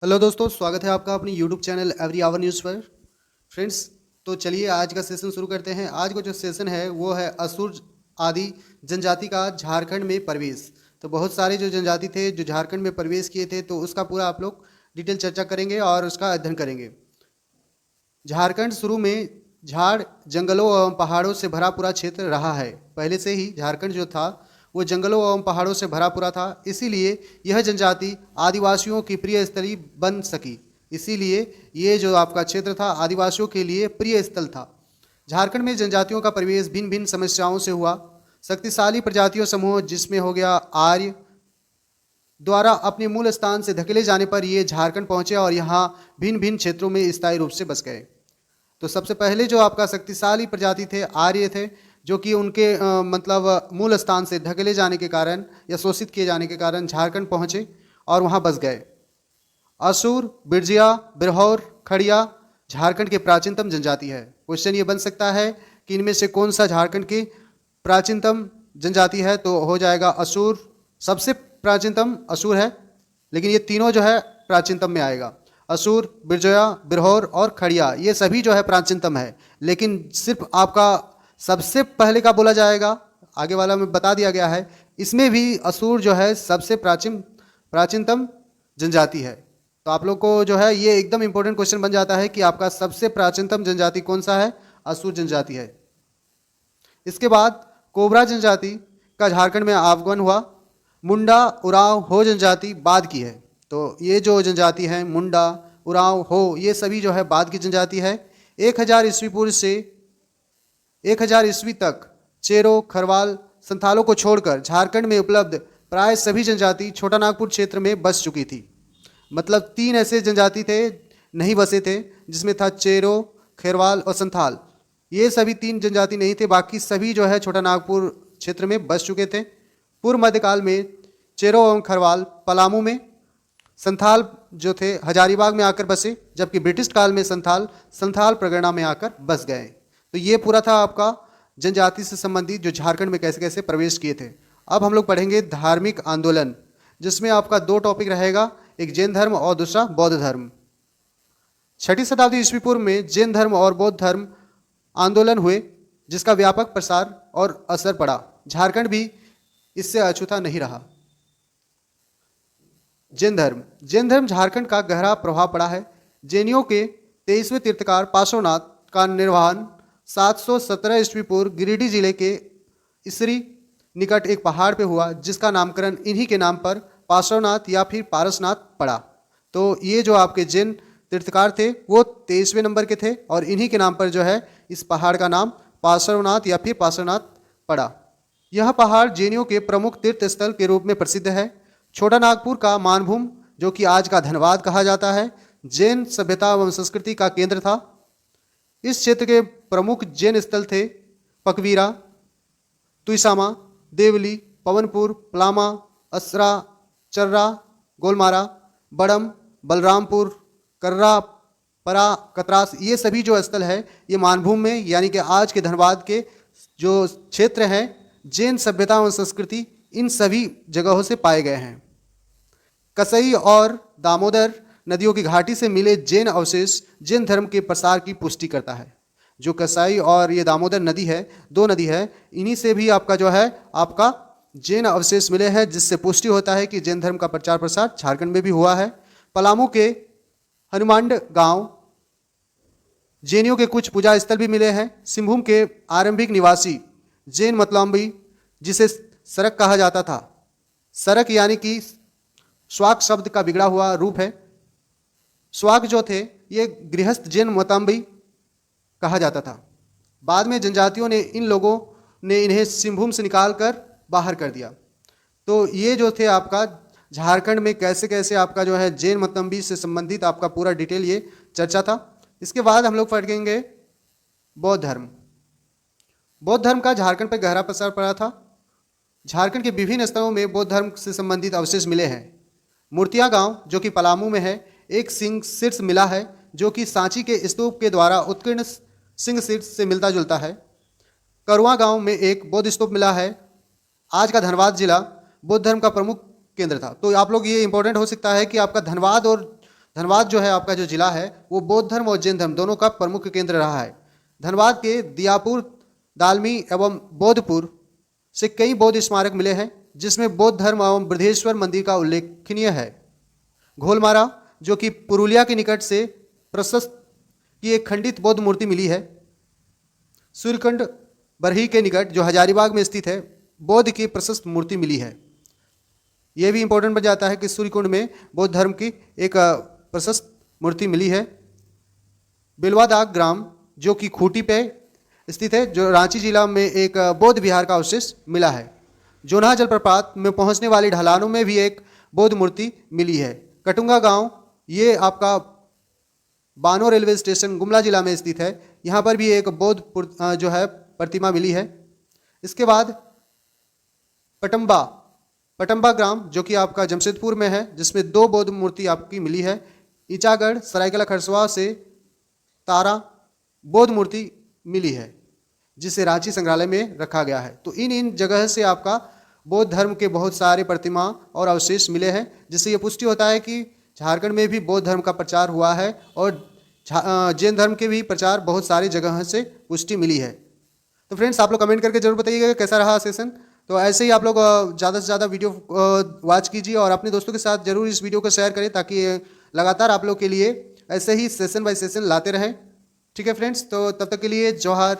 Hello दोस्तों, स्वागत है आपका अपनी YouTube channel every hour news पर। फ्रेंड्स, तो चलिए आज का सेशन शुरू करते हैं। आज का जो सेशन है वो है असुर आदि जनजाति का झारखंड में प्रवेश। तो बहुत सारे जो जनजाति थे जो झारखंड में प्रवेश किए थे, तो उसका पूरा आप लोग डिटेल चर्चा करेंगे और उसका अध्ययन करेंगे। झारखंड शुरू में झाड़ जंगलों एवं पहाड़ों से भरा पूरा क्षेत्र रहा है। पहले से ही झारखंड जो था वो जंगलों एवं पहाड़ों से भरा पूरा था, इसीलिए यह जनजाति आदिवासियों की प्रिय स्थली बन सकी। इसीलिए ये जो आपका क्षेत्र था आदिवासियों के लिए प्रिय स्थल था। झारखंड में जनजातियों का प्रवेश भिन्न भिन्न समस्याओं से हुआ। शक्तिशाली प्रजातियों समूह जिसमें हो गया आर्य द्वारा अपने मूल स्थान से धकेले जाने पर ये झारखंड पहुंचे और यहाँ भिन्न भिन्न क्षेत्रों में स्थायी रूप से बस गए। तो सबसे पहले जो आपका शक्तिशाली प्रजाति थे आर्य थे, जो कि उनके मतलब मूल स्थान से धकेले जाने के कारण या शोषित किए जाने के कारण झारखंड पहुंचे और वहां बस गए। असुर, बिरजिया, बिरहौर, खड़िया झारखंड के प्राचीनतम जनजाति है। क्वेश्चन ये बन सकता है कि इनमें से कौन सा झारखंड की प्राचीनतम जनजाति है, तो हो जाएगा असुर। सबसे प्राचीनतम असुर है, लेकिन ये तीनों जो है प्राचीनतम में आएगा। असुर, बिरजोया, बिरहौर और खड़िया ये सभी जो है प्राचीनतम है, लेकिन सिर्फ आपका सबसे पहले का बोला जाएगा, आगे वाला में बता दिया गया है। इसमें भी असुर जो है सबसे प्राचीनतम जनजाति है। तो आप लोग को जो है ये एकदम इंपॉर्टेंट क्वेश्चन बन जाता है कि आपका सबसे प्राचीनतम जनजाति कौन सा है, असुर जनजाति है। इसके बाद कोबरा जनजाति का झारखंड में आगमन हुआ। मुंडा, उरांव, हो जनजाति बाद की है। तो ये जो जनजाति है मुंडा, उरांव, हो ये सभी जो है बाद की जनजाति है। 1000 ईस्वी पूर्व से 1000 ईस्वी तक चेरो, खरवाल, संथालों को छोड़कर झारखंड में उपलब्ध प्राय सभी जनजाति छोटा नागपुर क्षेत्र में बस चुकी थी। मतलब 3 ऐसे जनजाति थे नहीं बसे थे, जिसमें था चेरो, खैरवाल और संथाल। ये सभी 3 जनजाति नहीं थे, बाकी सभी जो है छोटा नागपुर क्षेत्र में बस चुके थे। पूर्व मध्यकाल में चेरो एवं खरवाल पलामू में, संथाल जो थे हजारीबाग में आकर बसे, जबकि ब्रिटिश काल में संथाल परगना में आकर बस गए। तो ये पूरा था आपका जनजाति से संबंधित जो झारखंड में कैसे कैसे प्रवेश किए थे। अब हम लोग पढ़ेंगे धार्मिक आंदोलन, जिसमें आपका 2 टॉपिक रहेगा, एक जैन धर्म और दूसरा बौद्ध धर्म। 6वीं शताब्दी ईस्वी पूर्व में जैन धर्म और बौद्ध धर्म आंदोलन हुए, जिसका व्यापक प्रसार और असर पड़ा। झारखंड भी इससे अछूता नहीं रहा। जैन धर्म झारखंड का गहरा प्रभाव पड़ा है। जैनियों के 23वें तीर्थकार पार्श्वनाथ का निर्वाहन 717 ईस्वी पूर्व गिरिडीह जिले के इसरी निकट एक पहाड़ पे हुआ, जिसका नामकरण इन्हीं के नाम पर पार्श्वनाथ या फिर पारसनाथ पड़ा। तो ये जो आपके जैन तीर्थकार थे वो 23वें नंबर के थे और इन्हीं के नाम पर जो है इस पहाड़ का नाम पार्श्वनाथ या फिर पार्श्वनाथ पड़ा। यह पहाड़ जैनियों के प्रमुख तीर्थ स्थल के रूप में प्रसिद्ध है। छोटा नागपुर का मानभूम, जो कि आज का धनबाद कहा जाता है, जैन सभ्यता एवं संस्कृति का केंद्र था। इस क्षेत्र के प्रमुख जैन स्थल थे पकवीरा, तुइसामा, देवली, पवनपुर, पलामा, असरा, चर्रा, गोलमारा, बड़म, बलरामपुर, कर्रा, परा, कतरास। ये सभी जो स्थल है ये मानभूम में यानी कि आज के धनबाद के जो क्षेत्र हैं जैन सभ्यता एवं संस्कृति इन सभी जगहों से पाए गए हैं। कसई और दामोदर नदियों की घाटी से मिले जैन अवशेष जैन धर्म के प्रसार की पुष्टि करता है। जो कसई और ये दामोदर नदी है, 2 नदी है, इन्हीं से भी आपका जो है आपका जैन अवशेष मिले हैं, जिससे पुष्टि होता है कि जैन धर्म का प्रचार प्रसार झारखंड में भी हुआ है। पलामू के हनुमांड गांव जैनियों के कुछ पूजा स्थल भी मिले हैं। सिंहभूम के आरंभिक निवासी जैन मतलम्बी, जिसे सरक कहा जाता था, सरक यानी कि स्वाक शब्द का बिगड़ा हुआ रूप है। स्वाक जो थे ये गृहस्थ जैन मतलम्बी कहा जाता था। बाद में जनजातियों ने इन लोगों ने इन्हें सिंहभूम से निकाल कर बाहर कर दिया। तो ये जो थे आपका झारखंड में कैसे कैसे आपका जो है जैन मतलम्बी से संबंधित आपका पूरा डिटेल ये चर्चा था। इसके बाद हम लोग पढ़ेंगे बौद्ध धर्म। बौद्ध धर्म का झारखंड पर गहरा प्रसार पड़ा था। झारखंड के विभिन्न स्थलों में बौद्ध धर्म से संबंधित अवशेष मिले हैं। मूर्तिया गांव जो कि पलामू में है, एक सिंह शीर्ष मिला है, जो कि सांची के स्तूप के द्वारा उत्कीर्ण सिंह शीर्ष से मिलता जुलता है। करुआ गांव में एक बौद्ध स्तूप मिला है। आज का धनबाद जिला बौद्ध धर्म का प्रमुख केंद्र था। तो आप लोग ये इंपॉर्टेंट हो सकता है कि आपका धनबाद और धनबाद जो है आपका जो जिला है वो बौद्ध धर्म और जैन धर्म दोनों का प्रमुख केंद्र रहा है। धनबाद के दियापुर, दालमी एवं बौद्धपुर से कई बौद्ध स्मारक मिले हैं, जिसमें बौद्ध धर्म एवं बृहदेश्वर मंदिर का उल्लेखनीय है। घोलमारा जो कि पुरुलिया के निकट से प्रशस्त की एक खंडित बौद्ध मूर्ति मिली है। सूर्यकुंड बरही के निकट जो हजारीबाग में स्थित है, बौद्ध की प्रशस्त मूर्ति मिली है। यह भी इंपॉर्टेंट बन जाता है कि सूर्यकुंड में बौद्ध धर्म की एक प्रशस्त मूर्ति मिली है। बेलवादाग ग्राम जो कि खूंटी पे स्थित है, जो रांची जिला में एक बौद्ध विहार का अवशेष मिला है। जोनाह जलप्रपात में पहुंचने वाली ढलानों में भी एक बौद्ध मूर्ति मिली है। कटुंगा गांव ये आपका बानो रेलवे स्टेशन गुमला जिला में स्थित है, यहाँ पर भी एक बौद्ध जो है प्रतिमा मिली है। इसके बाद पटम्बा ग्राम जो कि आपका जमशेदपुर में है, जिसमें 2 बौद्ध मूर्ति आपकी मिली है। ईचागढ़ सरायकेला खरसवा से तारा बौद्ध मूर्ति मिली है, जिसे रांची संग्रहालय में रखा गया है। तो इन जगह से आपका बौद्ध धर्म के बहुत सारे प्रतिमा और अवशेष मिले हैं, जिससे ये पुष्टि होता है कि झारखंड में भी बौद्ध धर्म का प्रचार हुआ है और जैन धर्म के भी प्रचार बहुत सारी जगह से पुष्टि मिली है। तो फ्रेंड्स, आप लोग कमेंट करके जरूर बताइएगा कैसा रहा सेशन। तो ऐसे ही आप लोग ज़्यादा से ज़्यादा वीडियो वॉच कीजिए और अपने दोस्तों के साथ जरूर इस वीडियो को शेयर करें, ताकि लगातार आप लोग के लिए ऐसे ही सेशन बाय सेशन लाते रहें। ठीक है फ्रेंड्स, तो तब तक के लिए जोहार।